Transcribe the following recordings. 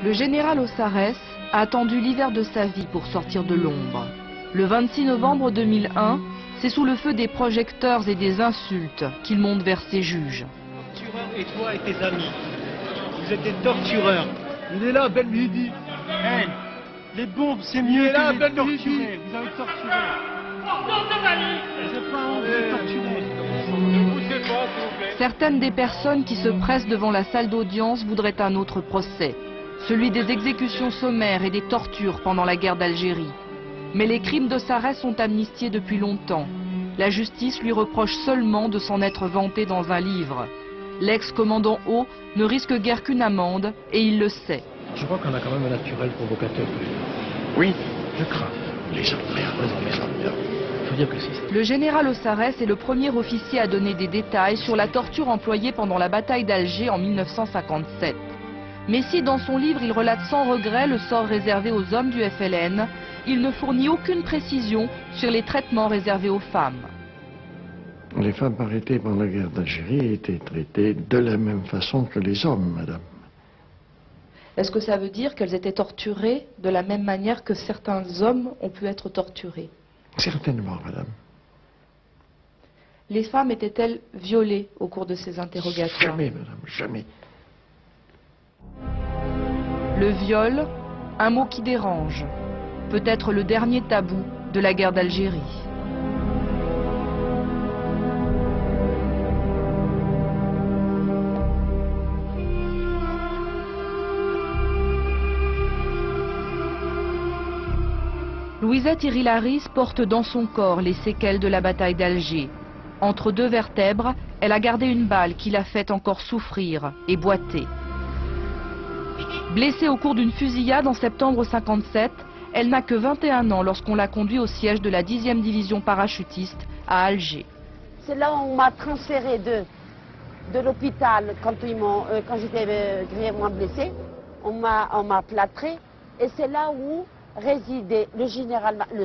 Le général Ossarès a attendu l'hiver de sa vie pour sortir de l'ombre. Le 26 novembre 2001, c'est sous le feu des projecteurs et des insultes qu'il monte vers ses juges. Tortureur et toi et tes amis, vous êtes des tortureurs. Il est là, Ben Midi. Hey, les bombes, c'est mieux que les torturer. Vous avez torturé. J'ai pas honte de torturer. Ne poussez pas, s'il vous plaît. Certaines des personnes qui se pressent devant la salle d'audience voudraient un autre procès, celui des exécutions sommaires et des tortures pendant la guerre d'Algérie. Mais les crimes d'Ossarès sont amnistiés depuis longtemps. La justice lui reproche seulement de s'en être vanté dans un livre. L'ex-commandant O ne risque guère qu'une amende, et il le sait. Je crois qu'on a quand même un naturel provocateur. Oui, je crains. Les gens de merde, les gens de merde. Faut dire que si. Le général Ossarès est le premier officier à donner des détails sur la torture employée pendant la bataille d'Alger en 1957. Mais si dans son livre il relate sans regret le sort réservé aux hommes du FLN, il ne fournit aucune précision sur les traitements réservés aux femmes. Les femmes arrêtées pendant la guerre d'Algérie étaient traitées de la même façon que les hommes, madame. Est-ce que ça veut dire qu'elles étaient torturées de la même manière que certains hommes ont pu être torturés? Certainement, madame. Les femmes étaient-elles violées au cours de ces interrogatoires? Jamais, madame, jamais. Le viol, un mot qui dérange. Peut-être le dernier tabou de la guerre d'Algérie. Louisette Irilaris porte dans son corps les séquelles de la bataille d'Alger. Entre deux vertèbres, elle a gardé une balle qui l'a fait encore souffrir et boiter. Blessée au cours d'une fusillade en septembre 57, elle n'a que 21 ans lorsqu'on l'a conduit au siège de la 10e division parachutiste à Alger. C'est là où on m'a transféré de l'hôpital quand j'étais grièvement blessée. On m'a plâtré et c'est là où résidait le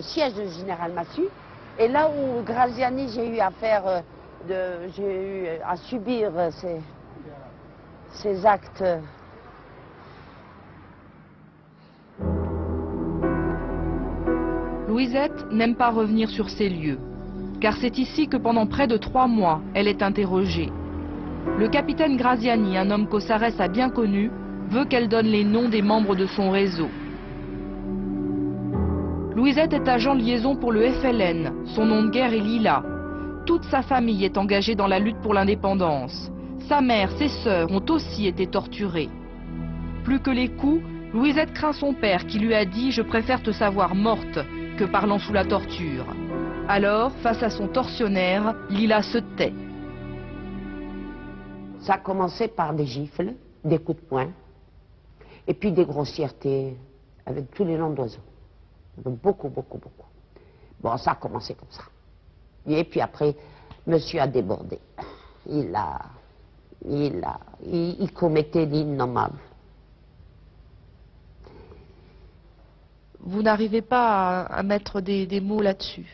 siège du général Massu. Et là où Graziani, j'ai eu à subir ces actes. Louisette n'aime pas revenir sur ces lieux, car c'est ici que pendant près de 3 mois, elle est interrogée. Le capitaine Graziani, un homme qu'Ossarès a bien connu, veut qu'elle donne les noms des membres de son réseau. Louisette est agent de liaison pour le FLN, son nom de guerre est Lila. Toute sa famille est engagée dans la lutte pour l'indépendance. Sa mère, ses sœurs ont aussi été torturées. Plus que les coups, Louisette craint son père qui lui a dit « Je préfère te savoir morte » que parlant sous la torture. Alors, face à son tortionnaire, Lila se tait. Ça a commencé par des gifles, des coups de poing, et puis des grossièretés avec tous les noms d'oiseaux. Beaucoup, beaucoup, beaucoup. Bon, ça a commencé comme ça. Et puis après, monsieur a débordé. Il commettait l'innommable. Vous n'arrivez pas à mettre des mots là-dessus?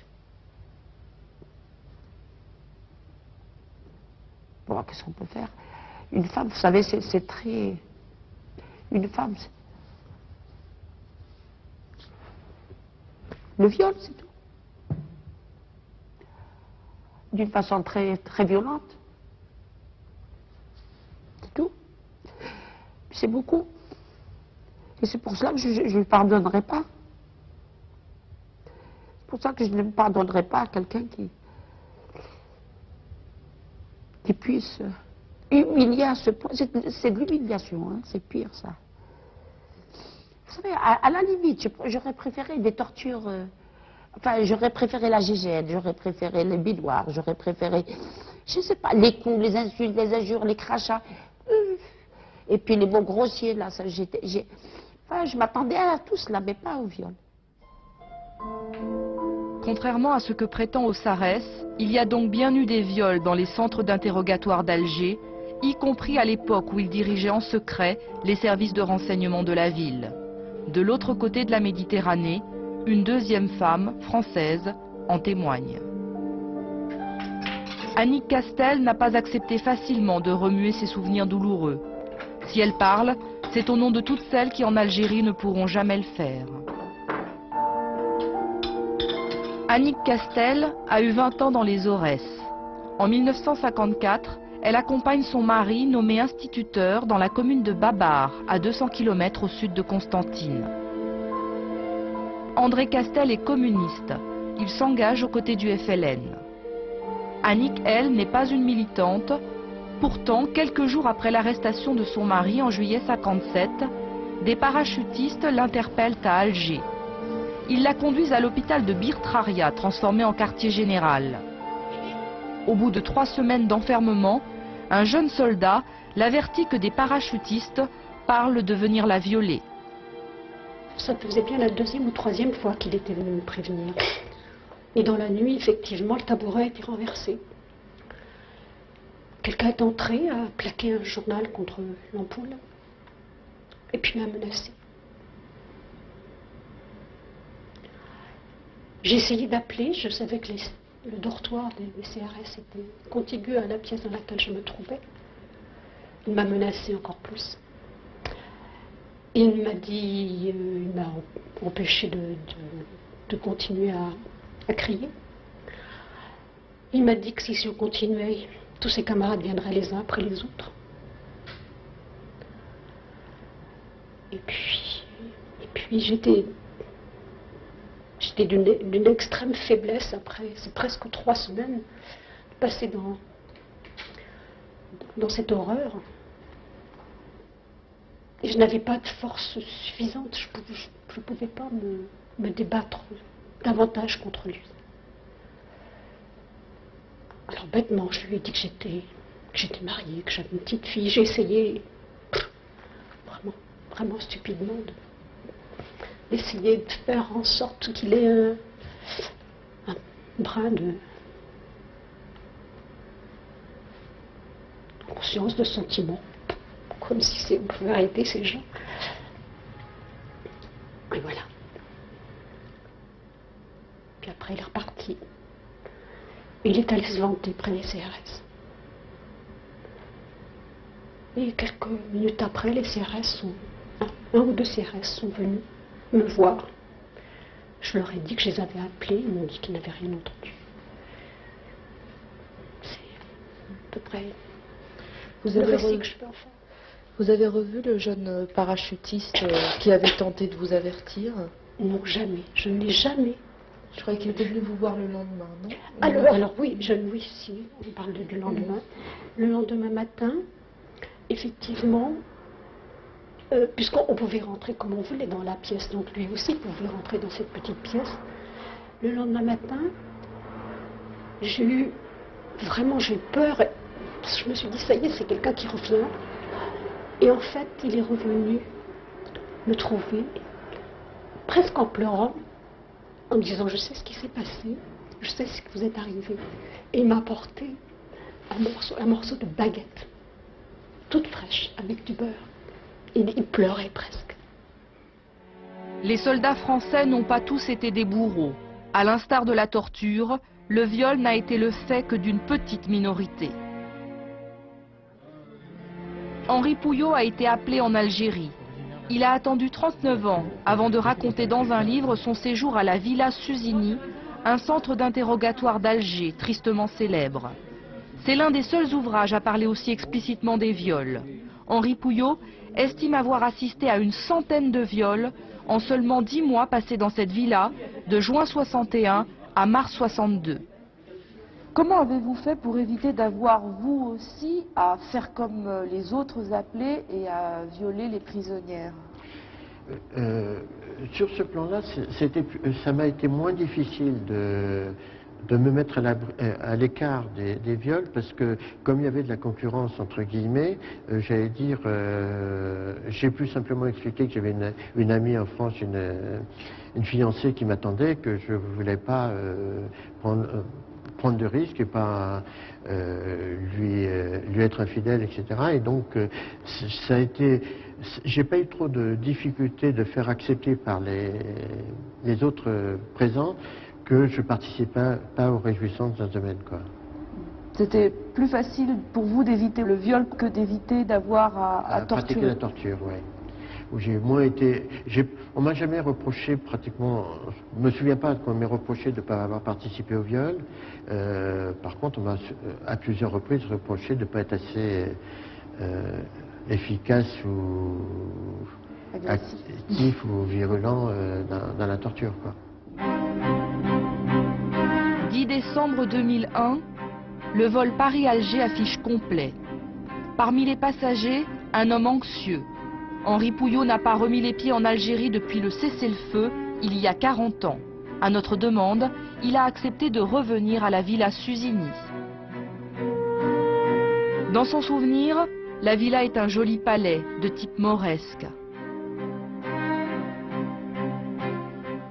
Bon, qu'est-ce qu'on peut faire? Une femme, vous savez, c'est très... Une femme, le viol, c'est tout. D'une façon très, très violente. C'est tout. C'est beaucoup. Et c'est pour cela que je ne lui pardonnerai pas. C'est pour ça que je ne me pardonnerai pas à quelqu'un qui puisse humilier à ce point. C'est de l'humiliation, hein, c'est pire ça. Vous savez, à la limite, j'aurais préféré des tortures, enfin, j'aurais préféré la gigette, j'aurais préféré les bidoirs, j'aurais préféré, je ne sais pas, les coups, les insultes, les injures, les crachats, et puis les mots grossiers, là, ça, enfin, je m'attendais à tout cela, mais pas au viol. Contrairement à ce que prétend Ossarès, il y a donc bien eu des viols dans les centres d'interrogatoire d'Alger, y compris à l'époque où il dirigeait en secret les services de renseignement de la ville. De l'autre côté de la Méditerranée, une deuxième femme, française, en témoigne. Annick Castel n'a pas accepté facilement de remuer ses souvenirs douloureux. Si elle parle, C'est au nom de toutes celles qui en Algérie ne pourront jamais le faire. Annick Castel a eu 20 ans dans les Aurès. En 1954, elle accompagne son mari nommé instituteur dans la commune de Babar, à 200 km au sud de Constantine. André Castel est communiste. Il s'engage aux côtés du FLN. Annick, elle, n'est pas une militante. Pourtant, quelques jours après l'arrestation de son mari en juillet 1957, des parachutistes l'interpellent à Alger. Ils la conduisent à l'hôpital de Bir Traria, transformé en quartier général. Au bout de 3 semaines d'enfermement, un jeune soldat l'avertit que des parachutistes parlent de venir la violer. Ça faisait bien la 2e ou 3e fois qu'il était venu me prévenir. Et dans la nuit, effectivement, le tabouret a été renversé. Quelqu'un est entré, a plaqué un journal contre l'ampoule, et puis m'a menacé. J'ai essayé d'appeler, je savais que le dortoir des CRS était contigu à la pièce dans laquelle je me trouvais. Il m'a menacé encore plus. Il m'a dit, il m'a empêché de continuer à crier. Il m'a dit que si je continuais, tous ses camarades viendraient les uns après les autres. Et puis j'étais d'une extrême faiblesse après, c'est presque 3 semaines passées dans cette horreur. Et je n'avais pas de force suffisante, je ne pouvais pas me débattre davantage contre lui. Alors bêtement, je lui ai dit que j'étais mariée, que j'avais une petite fille. J'ai essayé, vraiment stupidement, d'essayer de faire en sorte qu'il ait un brin de conscience, de sentiment, comme si on pouvait arrêter ces gens. Et voilà. Puis après, il est reparti. Il est allé se vanter près des CRS. Et quelques minutes après, les CRS un ou deux CRS sont venus me voir. Je leur ai dit que je les avais appelés, ils m'ont dit qu'ils n'avaient rien entendu. C'est à peu près le récit que je peux en faire. Vous avez revu le jeune parachutiste qui avait tenté de vous avertir? Non, jamais. Je ne l'ai jamais. Je croyais qu'il était venu vous voir le lendemain, non? Alors oui, oui, si, on parle du lendemain. Le lendemain matin, effectivement, puisqu'on pouvait rentrer comme on voulait dans la pièce, donc lui aussi pouvait rentrer dans cette petite pièce. Le lendemain matin, j'ai eu peur, parce que je me suis dit, ça y est, c'est quelqu'un qui revient. Et en fait, il est revenu me trouver, presque en pleurant, en me disant, je sais ce qui s'est passé, je sais ce que vous êtes arrivé. Et il m'a apporté un morceau de baguette, toute fraîche, avec du beurre. Il pleurait presque. Les soldats français n'ont pas tous été des bourreaux. À l'instar de la torture, le viol n'a été le fait que d'une petite minorité. Henri Pouillot a été appelé en Algérie. Il a attendu 39 ans avant de raconter dans un livre son séjour à la Villa Susini, un centre d'interrogatoire d'Alger tristement célèbre. C'est l'un des seuls ouvrages à parler aussi explicitement des viols. Henri Pouillot estime avoir assisté à une centaine de viols en seulement 10 mois passés dans cette villa, de juin 61 à mars 62. Comment avez-vous fait pour éviter d'avoir, vous aussi, à faire comme les autres appelés et à violer les prisonnières? Sur ce plan-là, ça m'a été moins difficile de me mettre à l'écart des viols, parce que comme il y avait de la concurrence entre guillemets, j'allais dire, j'ai pu simplement expliquer que j'avais une amie en France, une fiancée qui m'attendait, que je ne voulais pas prendre de risques et pas lui être infidèle, etc. Et donc ça a été, j'ai pas eu trop de difficultés de faire accepter par les autres présents que je participais pas aux réjouissances dans ce domaine, quoi. C'était plus facile pour vous d'éviter le viol que d'éviter d'avoir à torturer. Pratiquer la torture, oui. où j'ai moins été... On m'a jamais reproché pratiquement... Je me souviens pas qu'on m'ait reproché de ne pas avoir participé au viol. Par contre, on m'a à plusieurs reprises reproché de ne pas être assez efficace ou actif ou virulent dans la torture, quoi. 10 décembre 2001, le vol Paris-Alger affiche complet. Parmi les passagers, un homme anxieux. Henri Pouillot n'a pas remis les pieds en Algérie depuis le cessez-le-feu, il y a 40 ans. À notre demande, il a accepté de revenir à la villa Susini. Dans son souvenir, la villa est un joli palais de type mauresque.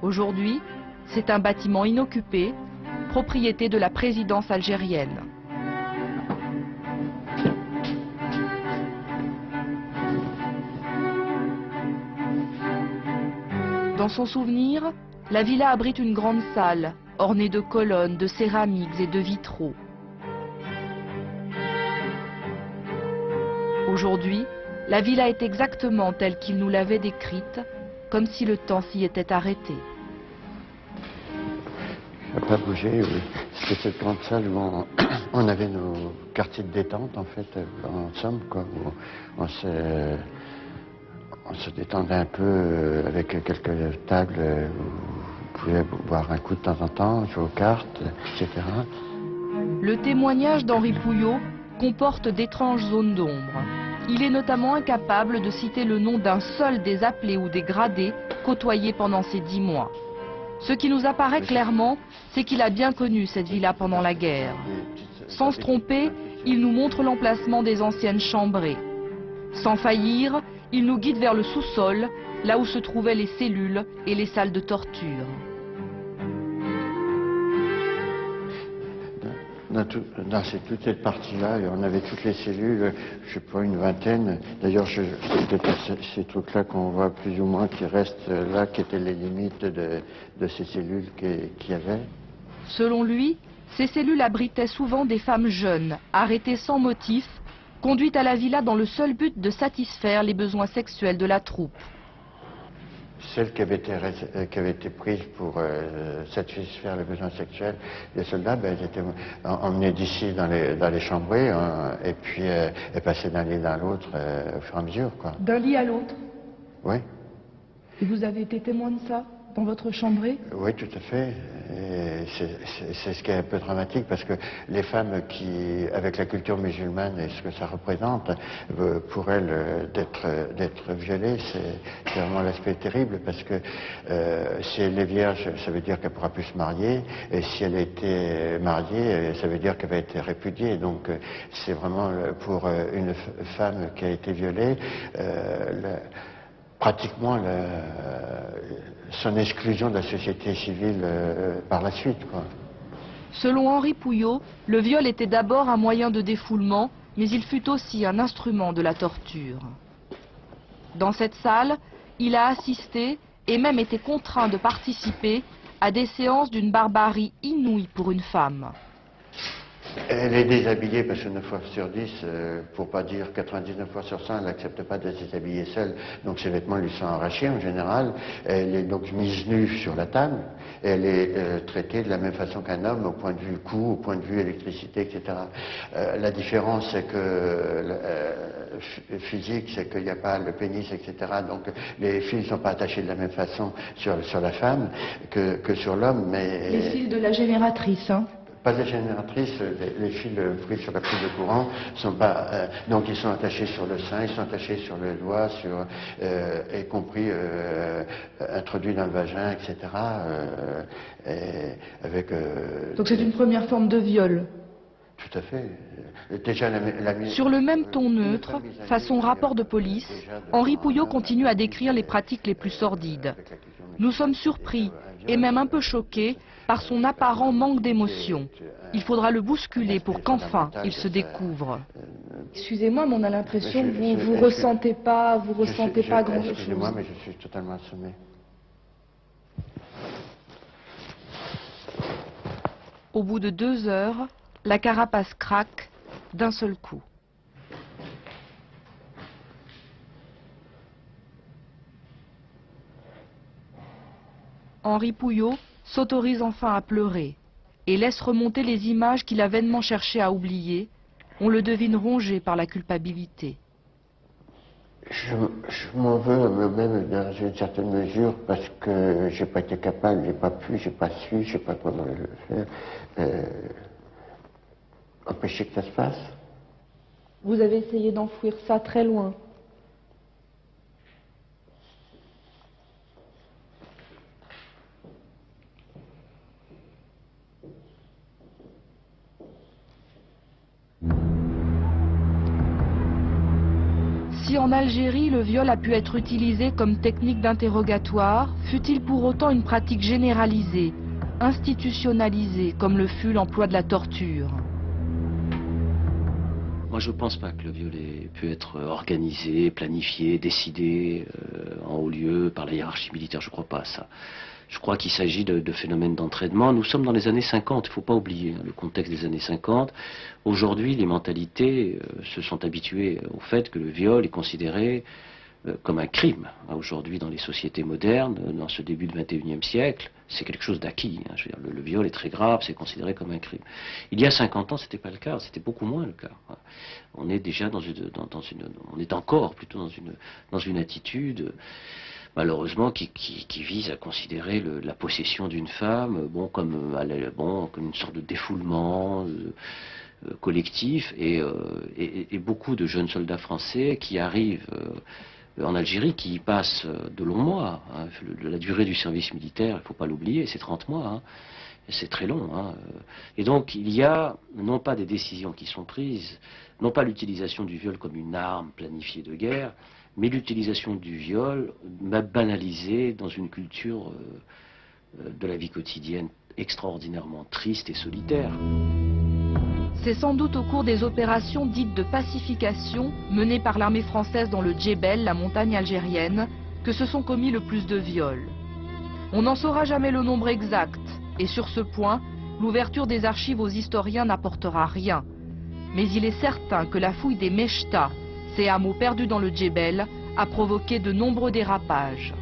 Aujourd'hui, c'est un bâtiment inoccupé, propriété de la présidence algérienne. Dans son souvenir, la villa abrite une grande salle, ornée de colonnes, de céramiques et de vitraux. Aujourd'hui, la villa est exactement telle qu'il nous l'avait décrite, comme si le temps s'y était arrêté. Ça n'a pas bougé, oui. C'était cette grande salle où on avait nos quartiers de détente, en fait, en somme, quoi, où on se détendait un peu avec quelques tables où vous pouvez boire un coup de temps en temps, jouer aux cartes, etc. Le témoignage d'Henri Pouillot comporte d'étranges zones d'ombre. Il est notamment incapable de citer le nom d'un seul des appelés ou des gradés côtoyés pendant ces 10 mois. Ce qui nous apparaît clairement, c'est qu'il a bien connu cette villa pendant la guerre. Sans se tromper, il nous montre l'emplacement des anciennes chambrées. Sans faillir, il nous guide vers le sous-sol, là où se trouvaient les cellules et les salles de torture. Dans toute cette partie-là, on avait toutes les cellules, je sais pas, une vingtaine. D'ailleurs, c'est peut-être ces trucs-là qu'on voit plus ou moins qui restent là, qui étaient les limites de ces cellules qu'il y avait. Selon lui, ces cellules abritaient souvent des femmes jeunes, arrêtées sans motif, conduites à la villa dans le seul but de satisfaire les besoins sexuels de la troupe. Celles qui avaient été prises pour satisfaire les besoins sexuels des soldats, ben, elles étaient emmenées d'ici dans les chambrées, et puis elles passaient d'un lit à l'autre au fur et à mesure, quoi. D'un lit à l'autre? Oui. Et vous avez été témoin de ça dans votre chambrée? Oui, tout à fait. C'est ce qui est un peu dramatique parce que les femmes qui, avec la culture musulmane et ce que ça représente, pour elles, d'être violées, c'est vraiment l'aspect terrible parce que si elle est vierge, ça veut dire qu'elle ne pourra plus se marier, et si elle a été mariée, ça veut dire qu'elle va être répudiée. Donc c'est vraiment pour une femme qui a été violée, pratiquement son exclusion de la société civile par la suite, quoi. Selon Henri Pouillot, le viol était d'abord un moyen de défoulement, mais il fut aussi un instrument de la torture. Dans cette salle, il a assisté et même été contraint de participer à des séances d'une barbarie inouïe pour une femme. Elle est déshabillée parce que 9 fois sur 10, pour pas dire 99 fois sur 100, elle n'accepte pas de se déshabiller seule. Donc ses vêtements lui sont arrachés en général. Elle est donc mise nue sur la table. Et elle est traitée de la même façon qu'un homme au point de vue coût, au point de vue électricité, etc. La différence, c'est que physique, c'est qu'il n'y a pas le pénis, etc. Donc les fils ne sont pas attachés de la même façon sur la femme que sur l'homme. Mais les fils de la génératrice, hein? Pas la génératrice, les fils pris sur la prise de courant sont pas, donc ils sont attachés sur le sein, ils sont attachés sur le doigt, y compris introduits dans le vagin, etc. Donc c'est une première forme de viol. Tout à fait. Déjà, sur le même ton neutre, façon rapport de police, Henri Pouillot continue à décrire les pratiques les plus sordides. Nous sommes surpris et même un peu choqués par son apparent manque d'émotion. Il faudra le bousculer pour qu'enfin il se découvre. Excusez-moi, mais on a l'impression que vous ressentez pas grand-chose. Excusez-moi, mais je suis totalement assommé. Au bout de 2 heures, la carapace craque d'un seul coup. Henri Pouillot s'autorise enfin à pleurer et laisse remonter les images qu'il a vainement cherché à oublier. On le devine rongé par la culpabilité. Je m'en veux à moi-même dans une certaine mesure parce que j'ai pas été capable, j'ai pas pu, j'ai pas su, je sais pas comment le faire. Empêcher que ça se passe. Vous avez essayé d'enfouir ça très loin. Si en Algérie, le viol a pu être utilisé comme technique d'interrogatoire, fut-il pour autant une pratique généralisée, institutionnalisée, comme le fut l'emploi de la torture? Moi, je ne pense pas que le viol ait pu être organisé, planifié, décidé en haut lieu par la hiérarchie militaire. Je ne crois pas à ça. Je crois qu'il s'agit de phénomènes d'entraînement. Nous sommes dans les années 50, il ne faut pas oublier le contexte des années 50. Aujourd'hui, les mentalités se sont habituées au fait que le viol est considéré comme un crime. Aujourd'hui, dans les sociétés modernes, dans ce début du XXIe siècle, c'est quelque chose d'acquis. Je veux dire, le viol est très grave, c'est considéré comme un crime. Il y a 50 ans, ce n'était pas le cas, c'était beaucoup moins le cas. On est déjà on est encore plutôt dans une attitude, malheureusement, qui vise à considérer la possession d'une femme comme une sorte de défoulement collectif. Et beaucoup de jeunes soldats français qui arrivent en Algérie, qui y passent de longs mois. La durée du service militaire, il ne faut pas l'oublier, c'est 30 mois. C'est très long. Et donc, il y a non pas des décisions qui sont prises, non pas l'utilisation du viol comme une arme planifiée de guerre, mais l'utilisation du viol banalisé dans une culture de la vie quotidienne extraordinairement triste et solitaire. C'est sans doute au cours des opérations dites de pacification menées par l'armée française dans le Djebel, la montagne algérienne, que se sont commis le plus de viols. On n'en saura jamais le nombre exact, et sur ce point, l'ouverture des archives aux historiens n'apportera rien. Mais il est certain que la fouille des Mechta, ces hameaux perdus dans le Djebel, a provoqué de nombreux dérapages.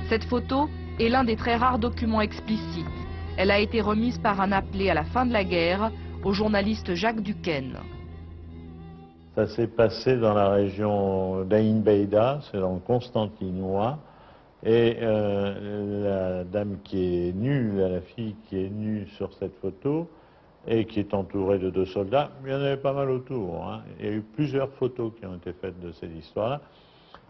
Cette photo est l'un des très rares documents explicites. Elle a été remise par un appelé à la fin de la guerre au journaliste Jacques Duquesne. Ça s'est passé dans la région d'Ain Beida, c'est dans le Constantinois. Et la dame qui est nue, la fille qui est nue sur cette photo, et qui est entourée de 2 soldats, il y en avait pas mal autour. Il y a eu plusieurs photos qui ont été faites de cette histoire-là,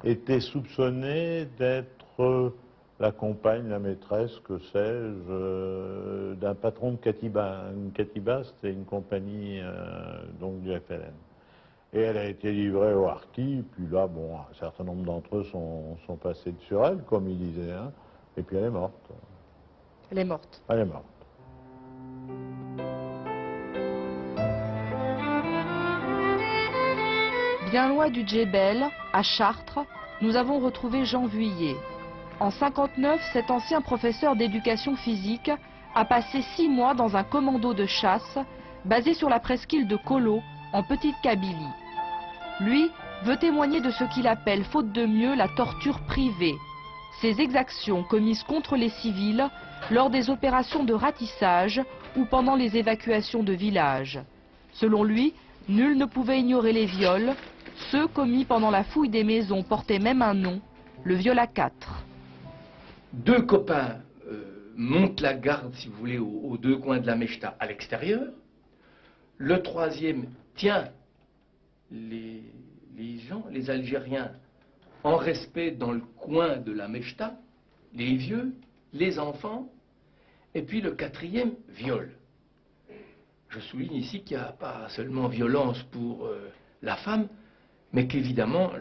était soupçonnée d'être la compagne, la maîtresse, que sais-je, d'un patron de Katiba. Une Katiba, c'était une compagnie donc du FLN. Et elle a été livrée au harki, puis là, bon, un certain nombre d'entre eux sont passés sur elle, comme il disait, et puis elle est morte. Elle est morte. Elle est morte. Bien loin du Djebel, à Chartres, nous avons retrouvé Jean Vuillet. En 1959, cet ancien professeur d'éducation physique a passé 6 mois dans un commando de chasse basé sur la presqu'île de Kolo, en Petite Kabylie. Lui veut témoigner de ce qu'il appelle, faute de mieux, la torture privée. Ces exactions commises contre les civils lors des opérations de ratissage ou pendant les évacuations de villages. Selon lui, nul ne pouvait ignorer les viols. Ceux commis pendant la fouille des maisons portaient même un nom, le viol à 4. 2 copains montent la garde, si vous voulez, aux 2 coins de la Mechta à l'extérieur. Le 3e tient les gens, les Algériens, en respect dans le coin de la Mechta, les vieux, les enfants, et puis le 4e viole. Je souligne ici qu'il n'y a pas seulement violence pour la femme, mais qu'évidemment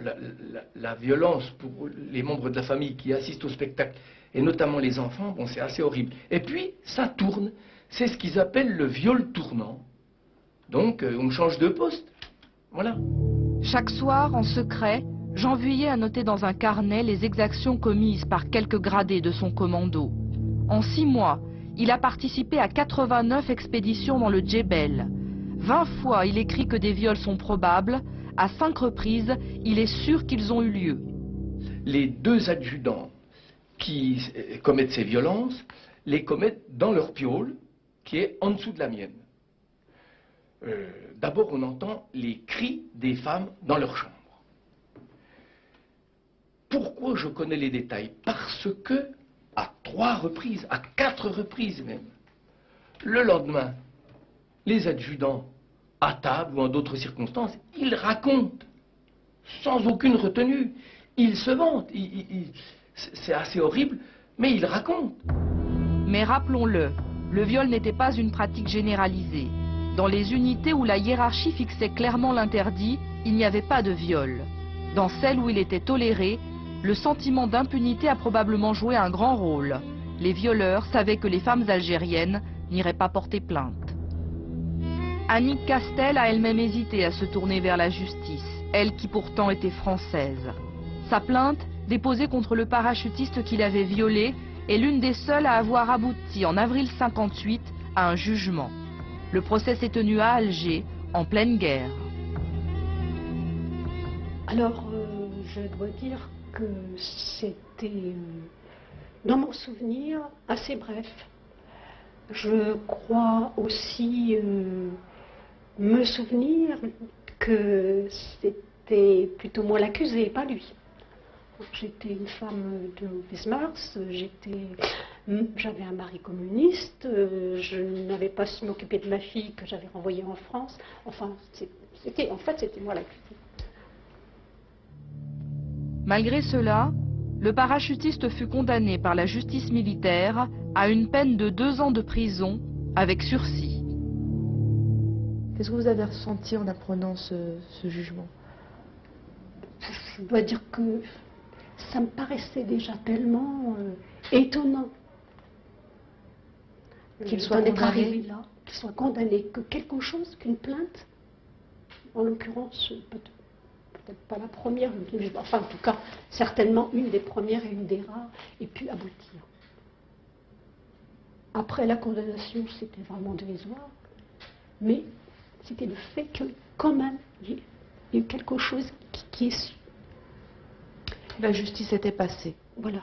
la violence pour les membres de la famille qui assistent au spectacle, et notamment les enfants, bon, c'est assez horrible. Et puis, ça tourne. C'est ce qu'ils appellent le viol tournant. Donc, on change de poste. Voilà. Chaque soir, en secret, Jean Vuillet a noté dans un carnet les exactions commises par quelques gradés de son commando. En 6 mois, il a participé à 89 expéditions dans le Djebel. 20 fois, il écrit que des viols sont probables. À 5 reprises, il est sûr qu'ils ont eu lieu. les 2 adjudants qui commettent ces violences les commettent dans leur piole, qui est en dessous de la mienne. D'abord, on entend les cris des femmes dans leur chambre. Pourquoi je connais les détails? Parce que, à 3 reprises, à 4 reprises même, le lendemain, les adjudants, à table ou en d'autres circonstances, ils racontent, sans aucune retenue, ils se vantent, c'est assez horrible, mais ils racontent. Mais rappelons-le, le viol n'était pas une pratique généralisée. Dans les unités où la hiérarchie fixait clairement l'interdit, il n'y avait pas de viol. Dans celles où il était toléré, le sentiment d'impunité a probablement joué un grand rôle. Les violeurs savaient que les femmes algériennes n'iraient pas porter plainte. Annick Castel a elle-même hésité à se tourner vers la justice, elle qui pourtant était française. Sa plainte, déposée contre le parachutiste qui l'avait violée, est l'une des seules à avoir abouti en avril 58 à un jugement. Le procès s'est tenu à Alger, en pleine guerre. Alors, je dois dire que c'était, dans mon souvenir, assez bref. Je crois aussi me souvenir que c'était plutôt moi l'accusé, pas lui. J'étais une femme de mauvaise mœurs, j'avais un mari communiste, je n'avais pas su m'occuper de ma fille que j'avais renvoyée en France. Enfin, c'était moi l'accusé. Malgré cela, le parachutiste fut condamné par la justice militaire à une peine de 2 ans de prison avec sursis. Qu'est-ce que vous avez ressenti en apprenant ce jugement? Je dois dire que ça me paraissait déjà tellement étonnant qu'il soit d'être condamné. arrivé là, qu'il soit condamné, que quelque chose, qu'une plainte, en l'occurrence, peut-être pas la première, enfin en tout cas, certainement une des premières et une des rares, ait pu aboutir. Après la condamnation, c'était vraiment dérisoire, mais c'était le fait que, quand même, il y a eu quelque chose qui est su. La justice était passée. Voilà.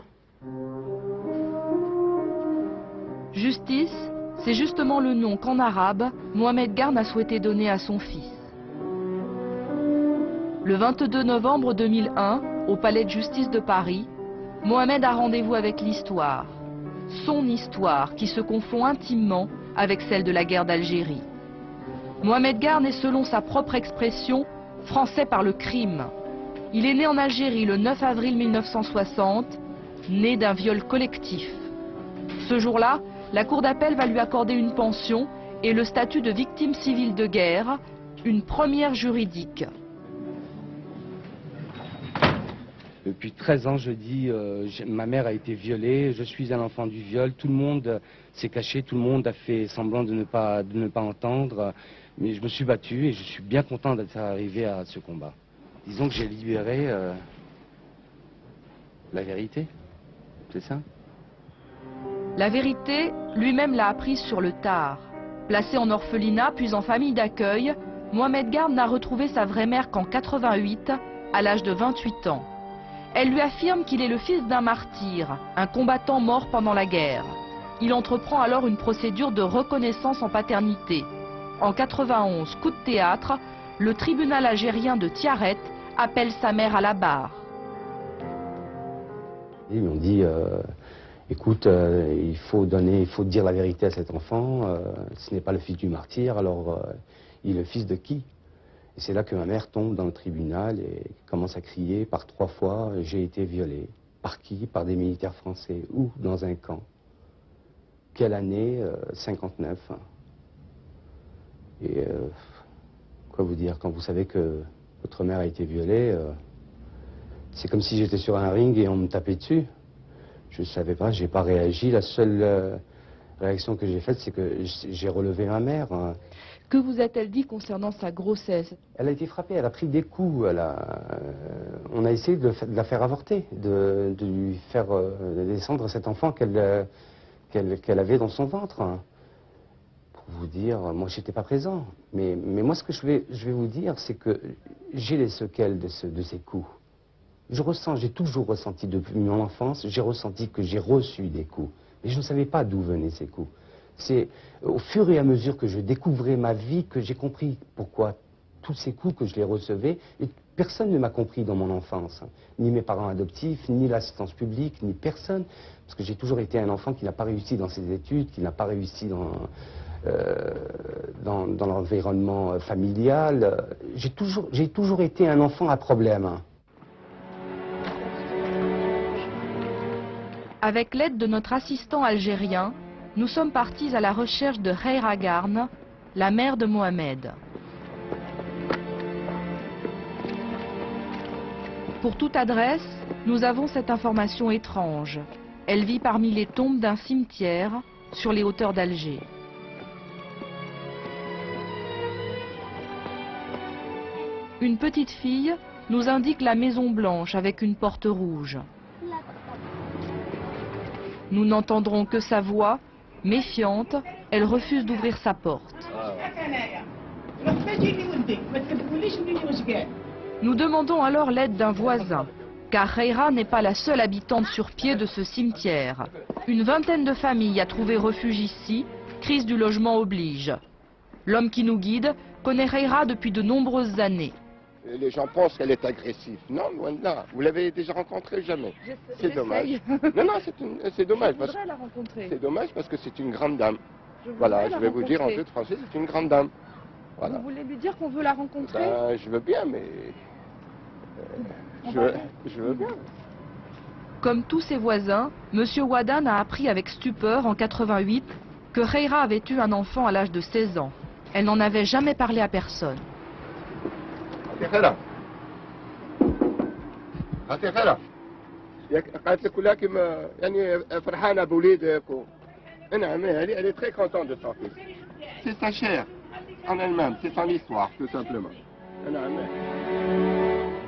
Justice, c'est justement le nom qu'en arabe, Mohamed Garn a souhaité donner à son fils. Le 22 novembre 2001, au Palais de justice de Paris, Mohamed a rendez-vous avec l'histoire. Son histoire qui se confond intimement avec celle de la guerre d'Algérie. Mohamed Garn est, selon sa propre expression, français par le crime. Il est né en Algérie le 9 avril 1960, né d'un viol collectif. Ce jour-là, la cour d'appel va lui accorder une pension et le statut de victime civile de guerre, une première juridique. Depuis 13 ans, je dis, ma mère a été violée, je suis un enfant du viol, tout le monde s'est caché, tout le monde a fait semblant de ne pas entendre, mais je me suis battu et je suis bien content d'être arrivé à ce combat. Disons que j'ai libéré la vérité, c'est ça? La vérité, lui-même l'a apprise sur le tard. Placé en orphelinat puis en famille d'accueil, Mohamed Garn n'a retrouvé sa vraie mère qu'en 88, à l'âge de 28 ans. Elle lui affirme qu'il est le fils d'un martyr, un combattant mort pendant la guerre. Il entreprend alors une procédure de reconnaissance en paternité. En 91, coup de théâtre, le tribunal algérien de Tiaret appelle sa mère à la barre. Ils m'ont dit, écoute, il faut dire la vérité à cet enfant, ce n'est pas le fils du martyr, alors il est le fils de qui? Et c'est là que ma mère tombe dans le tribunal et commence à crier par 3 fois, j'ai été violée. Par qui? Par des militaires français. Où? Dans un camp. Quelle année? 59. Et quoi vous dire, quand vous savez que votre mère a été violée, c'est comme si j'étais sur un ring et on me tapait dessus. Je ne savais pas, j'ai pas réagi. La seule réaction que j'ai faite, c'est que j'ai relevé ma mère. Que vous a-t-elle dit concernant sa grossesse? Elle a été frappée, elle a pris des coups. On a essayé de la faire avorter, de lui faire descendre cet enfant qu'elle avait dans son ventre. Pour vous dire, moi j'étais pas présent. Mais moi ce que je vais vous dire, c'est que j'ai les séquelles de ces coups. J'ai toujours ressenti depuis mon enfance, j'ai ressenti que j'ai reçu des coups. Mais je ne savais pas d'où venaient ces coups. C'est au fur et à mesure que je découvrais ma vie que j'ai compris pourquoi tous ces coups que je les recevais. Et personne ne m'a compris dans mon enfance. Ni mes parents adoptifs, ni l'assistance publique, ni personne. Parce que j'ai toujours été un enfant qui n'a pas réussi dans ses études, qui n'a pas réussi dans l'environnement familial. J'ai toujours été un enfant à problème. Avec l'aide de notre assistant algérien, nous sommes partis à la recherche de Khaira Garn, la mère de Mohamed. Pour toute adresse, nous avons cette information étrange. Elle vit parmi les tombes d'un cimetière sur les hauteurs d'Alger. Une petite fille nous indique la Maison Blanche avec une porte rouge. Nous n'entendrons que sa voix, méfiante, elle refuse d'ouvrir sa porte. Nous demandons alors l'aide d'un voisin, car Khaira n'est pas la seule habitante sur pied de ce cimetière. Une vingtaine de familles a trouvé refuge ici, crise du logement oblige. L'homme qui nous guide connaît Khaira depuis de nombreuses années. Les gens pensent qu'elle est agressive. Non, loin de là. Vous l'avez déjà rencontrée? Jamais. C'est dommage. Non, c'est dommage. Je voudrais la rencontrer. C'est dommage parce que c'est une grande dame. Voilà, je vais vous dire en toute français, c'est une grande dame. Voilà. Vous voulez lui dire qu'on veut la rencontrer? Ben, je veux bien, mais... je veux bien. Comme tous ses voisins, M. Wadan a appris avec stupeur en 88 que Khaira avait eu un enfant à l'âge de 16 ans. Elle n'en avait jamais parlé à personne. يا خلا يا خلا قالت لك ولكن يعني فرحانه بوليدك نعم elle est très contente de son fils. C'est sa chair en elle-même, c'est son histoire tout simplement.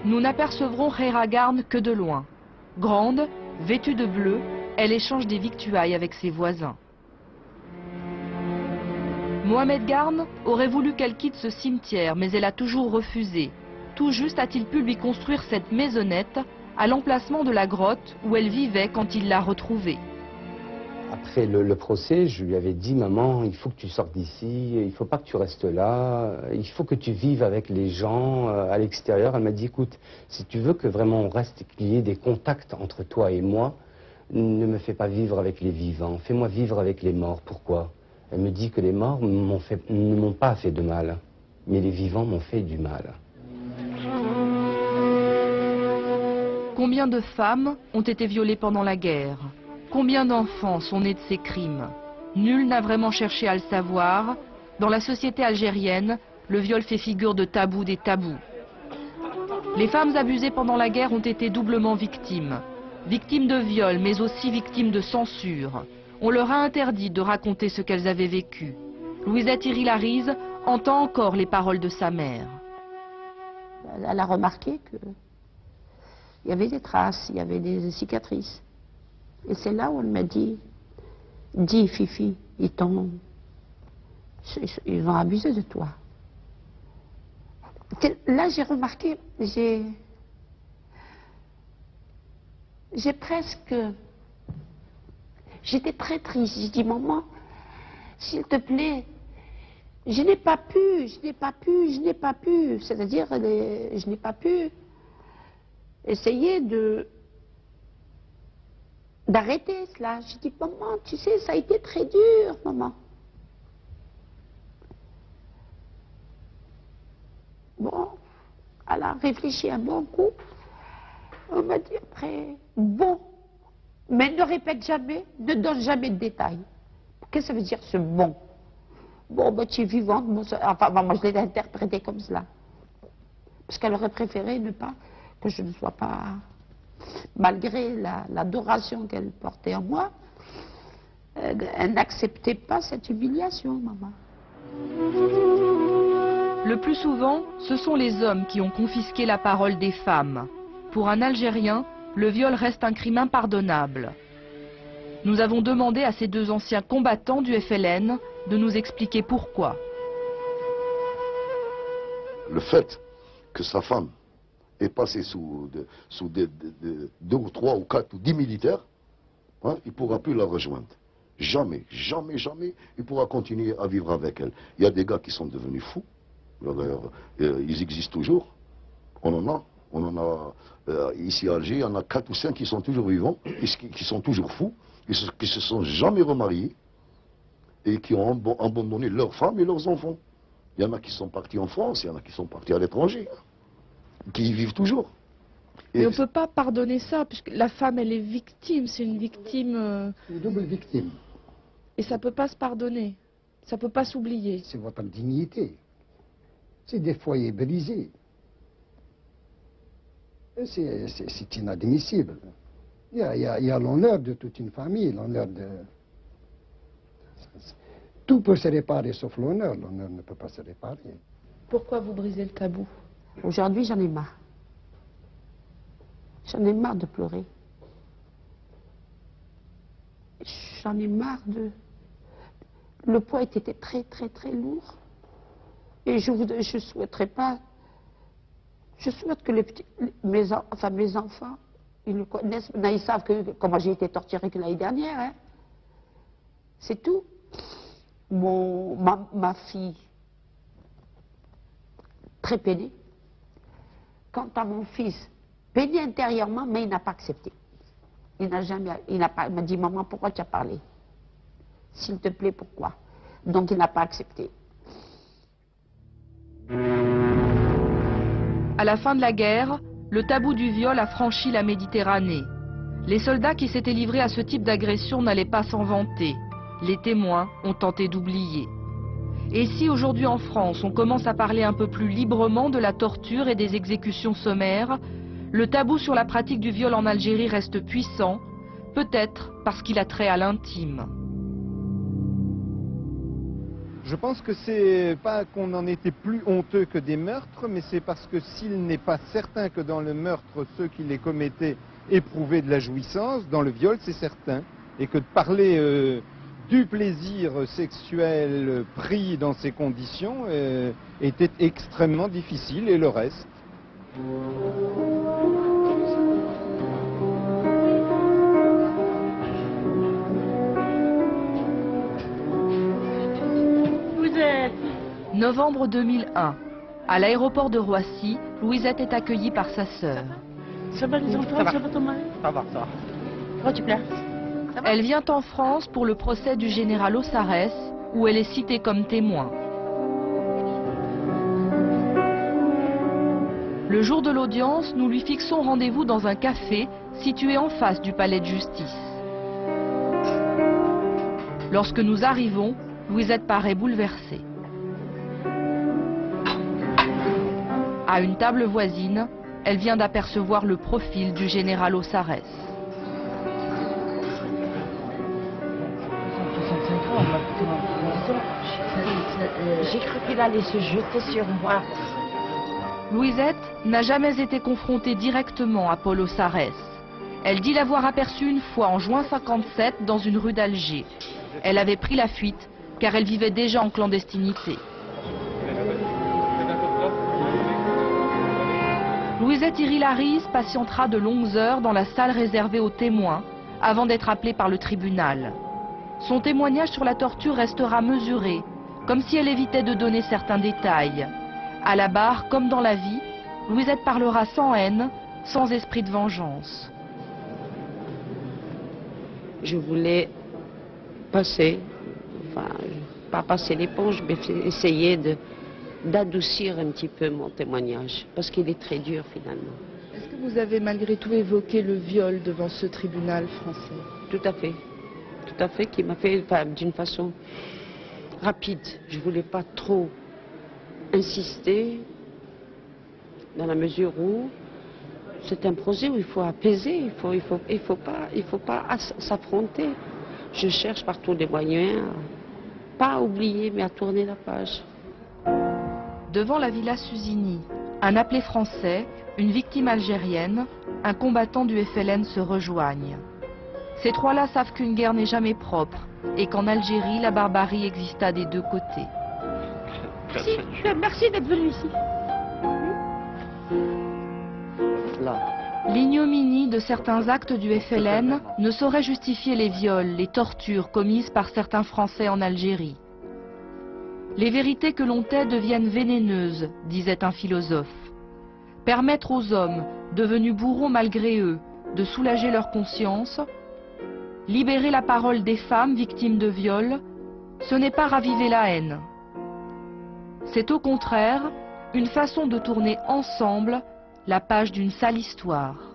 Nous n'apercevrons Khaira Garn que de loin. Grande, vêtue de bleu, elle échange des victuailles avec ses voisins. Mohamed Garn aurait voulu qu'elle quitte ce cimetière, mais elle a toujours refusé. Tout juste a-t-il pu lui construire cette maisonnette à l'emplacement de la grotte où elle vivait quand il l'a retrouvée. Après le procès, je lui avais dit, maman, il faut que tu sortes d'ici, il ne faut pas que tu restes là, il faut que tu vives avec les gens à l'extérieur. Elle m'a dit, écoute, si tu veux que vraiment on reste, qu'il y ait des contacts entre toi et moi, ne me fais pas vivre avec les vivants, fais-moi vivre avec les morts. Pourquoi ? Elle me dit que les morts ne m'ont pas fait de mal, mais les vivants m'ont fait du mal. Combien de femmes ont été violées pendant la guerre? Combien d'enfants sont nés de ces crimes? Nul n'a vraiment cherché à le savoir. Dans la société algérienne, le viol fait figure de tabou des tabous. Les femmes abusées pendant la guerre ont été doublement victimes. Victimes de viol, mais aussi victimes de censure. On leur a interdit de raconter ce qu'elles avaient vécu. Louisette Irilarise entend encore les paroles de sa mère. Elle a remarqué qu'il y avait des traces, il y avait des cicatrices. Et c'est là où elle m'a dit, dis Fifi, ils ont abusé de toi. Là j'ai remarqué, j'ai presque... J'étais très triste. J'ai dit, maman, s'il te plaît, je n'ai pas pu. C'est-à-dire, je n'ai pas pu essayer d'arrêter cela. J'ai dit, maman, tu sais, ça a été très dur, maman. Bon, elle a réfléchi un bon coup. On m'a dit après, bon. Mais ne répète jamais, ne donne jamais de détails. Qu'est-ce que ça veut dire ce bon? Bon, ben tu es vivante, enfin moi je l'ai interprété comme cela. Parce qu'elle aurait préféré ne pas, que je ne sois pas, malgré l'adoration qu'elle portait en moi, elle n'acceptait pas cette humiliation, maman. Le plus souvent, ce sont les hommes qui ont confisqué la parole des femmes. Pour un Algérien, le viol reste un crime impardonnable. Nous avons demandé à ces deux anciens combattants du FLN de nous expliquer pourquoi. Le fait que sa femme est passé sous 2 ou 3 ou 4 ou 10 militaires, hein, il ne pourra plus la rejoindre. Jamais, jamais, jamais, il pourra continuer à vivre avec elle. Il y a des gars qui sont devenus fous, ils existent toujours, on en a ici à Alger, il y en a 4 ou 5 qui sont toujours vivants, qui sont toujours fous, qui se sont jamais remariés et qui ont abandonné leurs femmes et leurs enfants. Il y en a qui sont partis en France, il y en a qui sont partis à l'étranger, qui y vivent toujours. Mais on ne peut pas pardonner ça, puisque la femme, elle est victime, c'est une victime... Une double victime. Et ça ne peut pas se pardonner, ça ne peut pas s'oublier. C'est votre dignité. C'est des foyers brisés. C'est inadmissible. Il y a l'honneur de toute une famille, l'honneur de... Tout peut se réparer sauf l'honneur. L'honneur ne peut pas se réparer. Pourquoi vous brisez le tabou? Aujourd'hui, j'en ai marre. J'en ai marre de pleurer. J'en ai marre de... Le poids était très, très, très lourd. Et je souhaiterais pas... Je souhaite que mes enfants, ils le connaissent. Maintenant, ils savent comment j'ai été torturée que l'année dernière. Hein. C'est tout. Ma fille, très peinée. Quant à mon fils, peiné intérieurement, mais il n'a pas accepté. Il m'a dit, maman, pourquoi tu as parlé? S'il te plaît, pourquoi? Donc il n'a pas accepté. À la fin de la guerre, le tabou du viol a franchi la Méditerranée. Les soldats qui s'étaient livrés à ce type d'agression n'allaient pas s'en vanter. Les témoins ont tenté d'oublier. Et si aujourd'hui en France, on commence à parler un peu plus librement de la torture et des exécutions sommaires, le tabou sur la pratique du viol en Algérie reste puissant, peut-être parce qu'il a trait à l'intime. Je pense que c'est pas qu'on en était plus honteux que des meurtres, mais c'est parce que s'il n'est pas certain que dans le meurtre, ceux qui les commettaient éprouvaient de la jouissance, dans le viol, c'est certain. Et que de parler du plaisir sexuel pris dans ces conditions était extrêmement difficile, et le reste. Novembre 2001. À l'aéroport de Roissy, Louisette est accueillie par sa sœur. Ça va les enfants, ça va Thomas? Ça va. Pourquoi tu pleures? Elle vient en France pour le procès du général Ossarès, où elle est citée comme témoin. Le jour de l'audience, nous lui fixons rendez-vous dans un café situé en face du palais de justice. Lorsque nous arrivons, Louisette paraît bouleversée. À une table voisine, elle vient d'apercevoir le profil du général Ossarès. J'ai cru qu'il allait se jeter sur moi. Louisette n'a jamais été confrontée directement à Paul Ossarès. Elle dit l'avoir aperçu une fois en juin 57 dans une rue d'Alger. Elle avait pris la fuite car elle vivait déjà en clandestinité. Louisette Irilaris patientera de longues heures dans la salle réservée aux témoins avant d'être appelée par le tribunal. Son témoignage sur la torture restera mesuré, comme si elle évitait de donner certains détails. À la barre, comme dans la vie, Louisette parlera sans haine, sans esprit de vengeance. Je voulais passer, enfin, pas passer l'éponge, mais essayer d'adoucir un petit peu mon témoignage, parce qu'il est très dur finalement. Est-ce que vous avez malgré tout évoqué le viol devant ce tribunal français? Tout à fait, qui m'a fait d'une façon rapide. Je ne voulais pas trop insister, dans la mesure où c'est un projet où il faut apaiser, il faut pas s'affronter. Je cherche par tous les moyens, pas à oublier, mais à tourner la page. Devant la Villa Susini, un appelé français, une victime algérienne, un combattant du FLN se rejoignent. Ces trois-là savent qu'une guerre n'est jamais propre et qu'en Algérie, la barbarie exista des deux côtés. Merci d'être venu ici. parle. L'ignominie de certains actes du FLN ne saurait justifier les viols, les tortures commises par certains Français en Algérie. Les vérités que l'on tait deviennent vénéneuses, disait un philosophe. Permettre aux hommes, devenus bourreaux malgré eux, de soulager leur conscience, libérer la parole des femmes victimes de viols, ce n'est pas raviver la haine. C'est au contraire une façon de tourner ensemble la page d'une sale histoire.